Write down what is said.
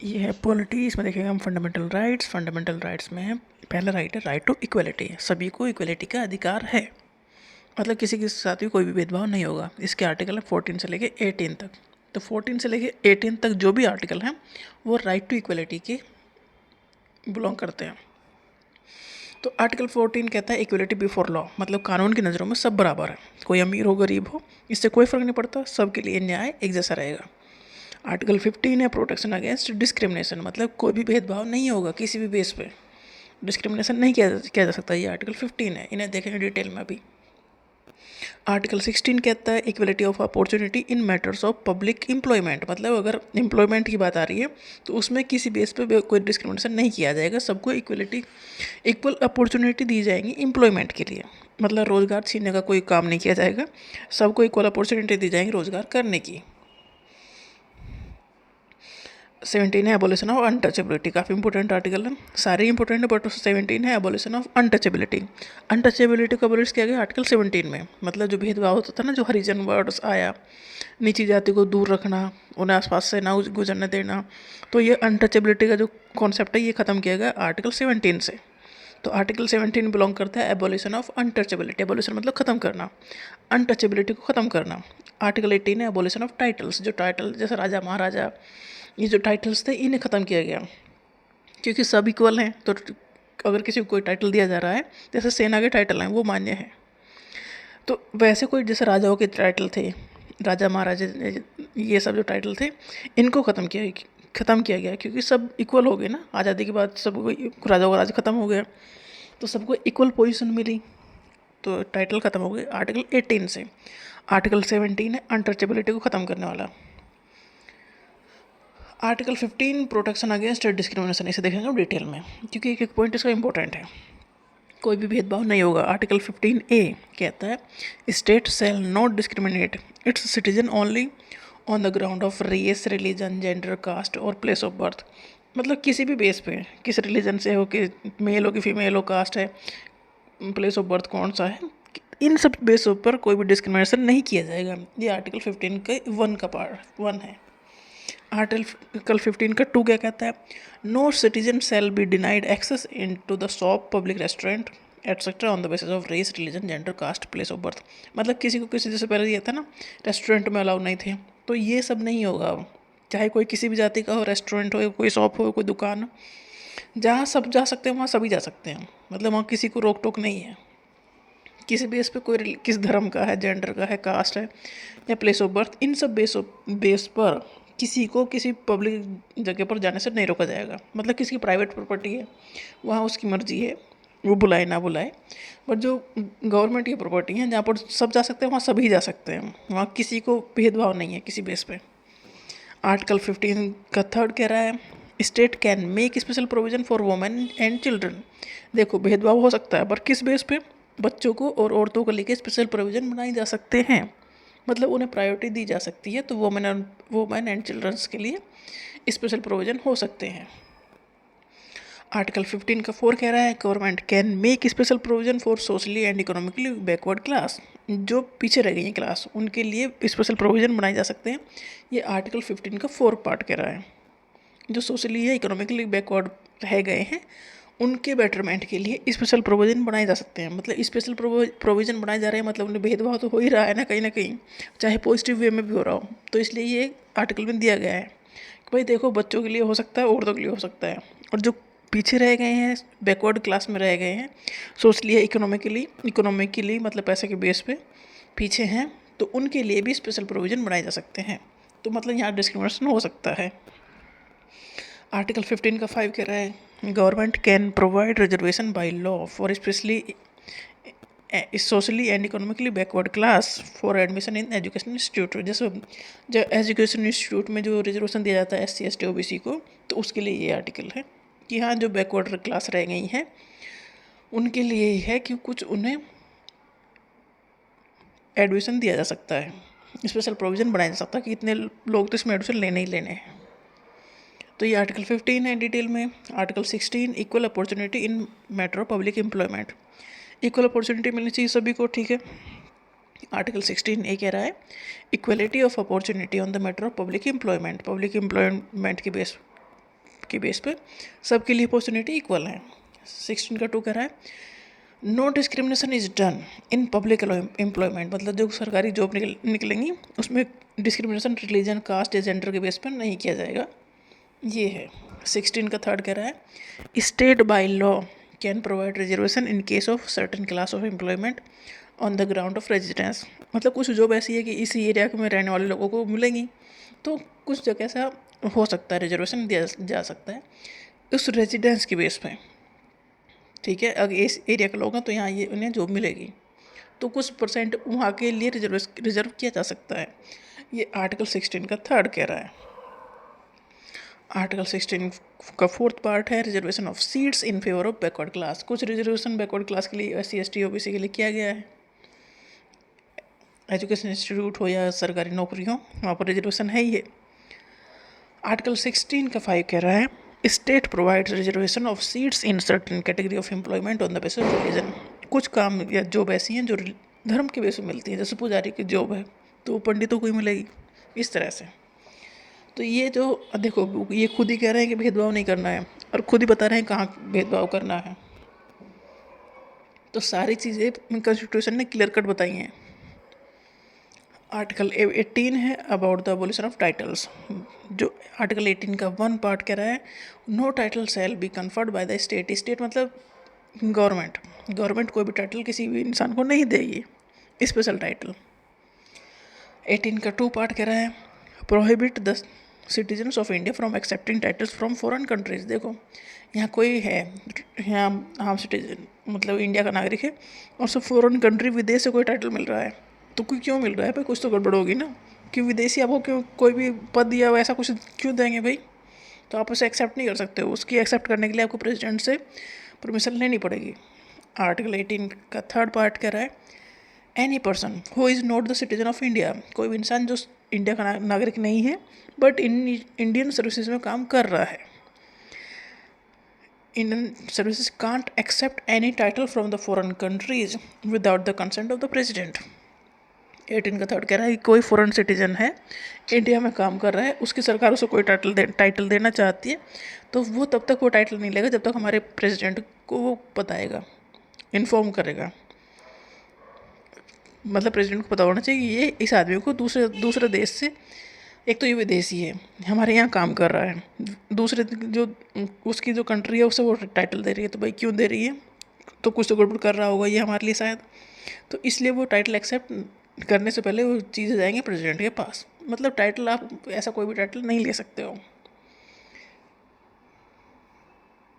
ये है पॉलिटी। इसमें देखेंगे हम फंडामेंटल राइट्स। फंडामेंटल राइट्स में है पहला राइट है राइट टू इक्वलिटी। सभी को इक्वलिटी का अधिकार है, मतलब किसी के साथ भी कोई भी भेदभाव नहीं होगा। इसके आर्टिकल है 14 से लेके 18 तक। तो 14 से लेके 18 तक जो भी आर्टिकल हैं वो राइट टू इक्वलिटी के बिलोंग करते हैं। तो आर्टिकल 14 कहता है इक्वलिटी बिफोर लॉ, मतलब कानून की नज़रों में सब बराबर है, कोई अमीर हो गरीब हो इससे कोई फ़र्क नहीं पड़ता, सबके लिए न्याय एक जैसा रहेगा। आर्टिकल 15 है प्रोटेक्शन अगेंस्ट डिस्क्रिमिनेशन, मतलब कोई भी भेदभाव नहीं होगा किसी भी बेस पे, डिस्क्रिमिनेशन नहीं किया जा सकता। ये आर्टिकल 15 है, इन्हें देखेंगे डिटेल में अभी। आर्टिकल 16 कहता है equality of opportunity in matters of public employment, मतलब अगर एम्प्लॉयमेंट की बात आ रही है तो उसमें किसी बेस पे कोई डिस्क्रिमिनेशन नहीं किया जाएगा, सबको इक्वल अपॉर्चुनिटी दी जाएंगी एम्प्लॉयमेंट के लिए, मतलब रोज़गार छीनने का कोई काम नहीं किया जाएगा, सबको इक्वल अपॉर्चुनिटी दी जाएंगी रोज़गार करने की। 17 है एबोलिशन ऑफ अनटचेबिलिटी, काफ़ी इंपॉर्टेंट आर्टिकल है, सारे इंपॉर्टेंट है बट 17 है एबोलिशन ऑफ अनटचेबिलिटी। अनटचेबिलिटी को एबोलिश किया गया आर्टिकल 17 में, मतलब जो भेदभाव होता था ना, जो हरिजन वर्ड्स आया, नीची जाति को दूर रखना, उन्हें आसपास से ना गुजरने देना, तो ये अनटचेबिलिटी का जो कॉन्सेप्ट है ये ख़त्म किया गया आर्टिकल 17 से। तो आर्टिकल 17 बिलोंग करता है एबोलिशन ऑफ अनटचेबिलिटी। एबोलिशन मतलब ख़त्म करना, अनटचेबिलिटी को ख़त्म करना। आर्टिकल 18 है एबोलिशन ऑफ टाइटल्स, जो टाइटल जैसे राजा महाराजा, ये जो टाइटल्स थे इन्हें ख़त्म किया गया, क्योंकि सब इक्वल हैं। तो अगर किसी को कोई टाइटल दिया जा रहा है, जैसे सेना के टाइटल हैं वो मान्य है, तो वैसे कोई जैसे राजाओं के टाइटल थे, राजा महाराजा, ये सब जो टाइटल थे इनको ख़त्म किया गया, क्योंकि सब इक्वल हो गए ना। आज़ादी के बाद सबको राजाओं का राज ख़त्म हो गया, तो सबको इक्वल पोजीशन मिली, तो टाइटल ख़त्म हो गए आर्टिकल 18 से। आर्टिकल 17 है अनटचेबिलिटी को ख़त्म करने वाला। आर्टिकल 15 प्रोटेक्शन अगेंस्ट डिस्क्रिमिनेशन, इसे देखेंगे डिटेल में, क्योंकि एक एक पॉइंट इसका इंपॉर्टेंट है, कोई भी भेदभाव नहीं होगा। आर्टिकल 15A कहता है state shall not discriminate its citizen only on the ground of race, religion, gender, caste और प्लेस ऑफ बर्थ, मतलब किसी भी बेस पे, किस रिलीजन से हो, कि मेल हो कि फीमेल हो, कास्ट है, प्लेस ऑफ बर्थ कौन सा है, इन सब बेसों पर कोई भी डिस्क्रिमिनेशन नहीं किया जाएगा। ये आर्टिकल 15 के 1 का पार्ट 1 है। आर्टिकल 15 का 2 क्या कहता है, no citizen shall be denied access into the shop, public restaurant etcetera on the basis of race, religion, gender, caste, place of birth, मतलब किसी को किसी, जैसे पहले ये था ना रेस्टोरेंट में अलाउ नहीं थे, तो ये सब नहीं होगा अब। चाहे कोई किसी भी जाति का हो, रेस्टोरेंट हो, कोई शॉप हो, कोई दुकान हो, जहाँ सब जा सकते हैं वहाँ सभी जा सकते हैं, मतलब वहाँ किसी को रोक टोक नहीं है। किसी बेस पे कोई किस धर्म का है, जेंडर का है, कास्ट है या प्लेस ऑफ बर्थ, इन सब बेस पर किसी को किसी पब्लिक जगह पर जाने से नहीं रोका जाएगा। मतलब किसी की प्राइवेट प्रॉपर्टी है, वहाँ उसकी मर्जी है वो बुलाए ना बुलाए, बट जो गवर्नमेंट की प्रॉपर्टी है जहाँ पर सब जा सकते हैं वहाँ सभी जा सकते हैं, वहाँ किसी को भेदभाव नहीं है किसी बेस पे। आर्टिकल 15 का 3 कह रहा है state can make special provision for women and children. देखो भेदभाव हो सकता है पर किस बेस पे, बच्चों को और औरतों को लेकर स्पेशल प्रोविजन बनाए जा सकते हैं, मतलब उन्हें प्रायोरिटी दी जा सकती है, तो वुमेन एंड चिल्ड्रंस के लिए स्पेशल प्रोविजन हो सकते हैं। आर्टिकल 15 का 4 कह रहा है government can make special provision for socially and economically backward class, जो पीछे रह गई हैं क्लास उनके लिए स्पेशल प्रोविजन बनाए जा सकते हैं। ये आर्टिकल 15 का 4 पार्ट कह रहा है, जो सोशली या इकोनॉमिकली बैकवर्ड रह गए हैं उनके बेटरमेंट के लिए स्पेशल प्रोविज़न बनाए जा सकते हैं। मतलब स्पेशल प्रोविज़न बनाए जा रहे हैं, मतलब उन्हें भेदभाव तो हो ही रहा है ना कहीं, चाहे पॉजिटिव वे में भी हो रहा हो, तो इसलिए ये आर्टिकल में दिया गया है कि भाई देखो बच्चों के लिए हो सकता है, औरतों के लिए हो सकता है, और जो पीछे रह गए हैं, बैकवर्ड क्लास में रह गए हैं, सोशली या इकोनॉमिकली मतलब पैसे के बेस पे पीछे हैं, तो उनके लिए भी स्पेशल प्रोविज़न बनाए जा सकते हैं। तो मतलब यहाँ डिस्क्रिमिनेशन हो सकता है। आर्टिकल 15 का 5 कह रहा है government can provide reservation by law for specially socially and economically backward class for admission in education institute. जैसे जो एजुकेशन इंस्टीट्यूट में जो रिजर्वेशन दिया जाता है SC ST OBC को, तो उसके लिए ये आर्टिकल है कि हाँ जो बैकवर्ड क्लास रह गई हैं उनके लिए ही है कि कुछ उन्हें एडमिशन दिया जा सकता है, स्पेशल प्रोविज़न बनाया जा सकता है कि इतने लोग तो इसमें एडमिशन लेने ही लेने हैं। तो ये आर्टिकल 15 है डिटेल में। Article 16 equal opportunity in matter of public employment, equal opportunity मिलनी चाहिए सभी को, ठीक है। आर्टिकल 16 ये कह रहा है equality of opportunity on the matter of public employment, public employment के बेस के बेस पे सबके लिए अपॉर्चुनिटी इक्वल है। 16 का 2 कह रहा है no discrimination is done in public employment, मतलब जो सरकारी जॉब निकलेंगी उसमें डिस्क्रिमिनेशन रिलीजन, कास्ट या जेंडर के बेस पर नहीं किया जाएगा, ये है। 16 का 3 कह रहा है state by law can provide reservation in case of certain class of employment on the ground of residence, मतलब कुछ जॉब ऐसी है कि इसी एरिया में रहने वाले लोगों को मिलेंगी, तो कुछ जगह ऐसा हो सकता है रिजर्वेशन दिया जा सकता है उस रेजिडेंस के बेस पे, ठीक है। अगर इस एरिया के लोग हैं तो यहाँ ये उन्हें जॉब मिलेगी, तो कुछ परसेंट वहाँ के लिए रिजर्व किया जा सकता है। ये आर्टिकल 16 का 3 कह रहा है। आर्टिकल 16 का 4th पार्ट है reservation of seats in favour of backward class, कुछ रिजर्वेशन बैकवर्ड क्लास के लिए, SC ST OBC के लिए किया गया है। एजुकेशन इंस्टीट्यूट हो या सरकारी नौकरी हो, वहाँ पर रिजर्वेशन है ही है। आर्टिकल 16 का 5 कह रहा है state provides reservation of seats in certain category of employment on the basis of religion, कुछ काम या जॉब ऐसी हैं जो धर्म के बेस पर मिलती है, जैसे पुजारी की जॉब है तो पंडितों को ही मिलेगी, इस तरह से। तो ये जो देखो ये खुद ही कह रहे हैं कि भेदभाव नहीं करना है और खुद ही बता रहे हैं कहाँ भेदभाव करना है, तो सारी चीज़ें कॉन्स्टिट्यूशन ने क्लियर कट बताई हैं। आर्टिकल 18 है about the abolition of titles, जो आर्टिकल 18 का 1 पार्ट कह रहा है no title shall be conferred by the state, state मतलब गवर्नमेंट कोई भी टाइटल किसी भी इंसान को नहीं देगी, स्पेशल टाइटल। 18 का 2 पार्ट कह रहा है prohibit the citizens of India from accepting titles from foreign countries, देखो यहाँ कोई है, यहाँ हम सिटीजन मतलब इंडिया का नागरिक है और सब फॉरेन कंट्री विदेश से कोई टाइटल मिल रहा है, तो कोई क्यों मिल रहा है भाई, कुछ तो गड़बड़ होगी ना, कि विदेशी आपको क्यों कोई भी पद या वैसा कुछ क्यों देंगे भाई, तो आप उसे एक्सेप्ट नहीं कर सकते हो, उसकी एक्सेप्ट करने के लिए आपको प्रेसिडेंट से परमिशन लेनी पड़ेगी। आर्टिकल 18 का 3rd पार्ट कह रहा है any person who is not the citizen of India, कोई भी इंसान जो इंडिया का नागरिक नहीं है बट इंडियन सर्विसेज में काम कर रहा है, Indian services can't accept any title from the foreign countries without the consent of the president. 18 का 3rd कह रहा है कि कोई फॉरेन सिटीजन है इंडिया में काम कर रहा है, उसकी सरकार उसे कोई टाइटल देना चाहती है तो वो तब तक वो टाइटल नहीं लेगा जब तक हमारे प्रेसिडेंट को वो बताएगा, इन्फॉर्म करेगा, मतलब प्रेसिडेंट को पता होना चाहिए कि ये इस आदमी को दूसरे देश से, एक तो ये विदेशी है हमारे यहाँ काम कर रहा है, दूसरे जो उसकी जो कंट्री है उसे वो टाइटल दे रही है, तो भाई क्यों दे रही है, तो कुछ तो गड़बड़ कर रहा होगा ये हमारे लिए शायद, तो इसलिए वो टाइटल एक्सेप्ट करने से पहले वो चीज़ें जाएंगे प्रेसिडेंट के पास, मतलब टाइटल आप ऐसा कोई भी टाइटल नहीं ले सकते हो।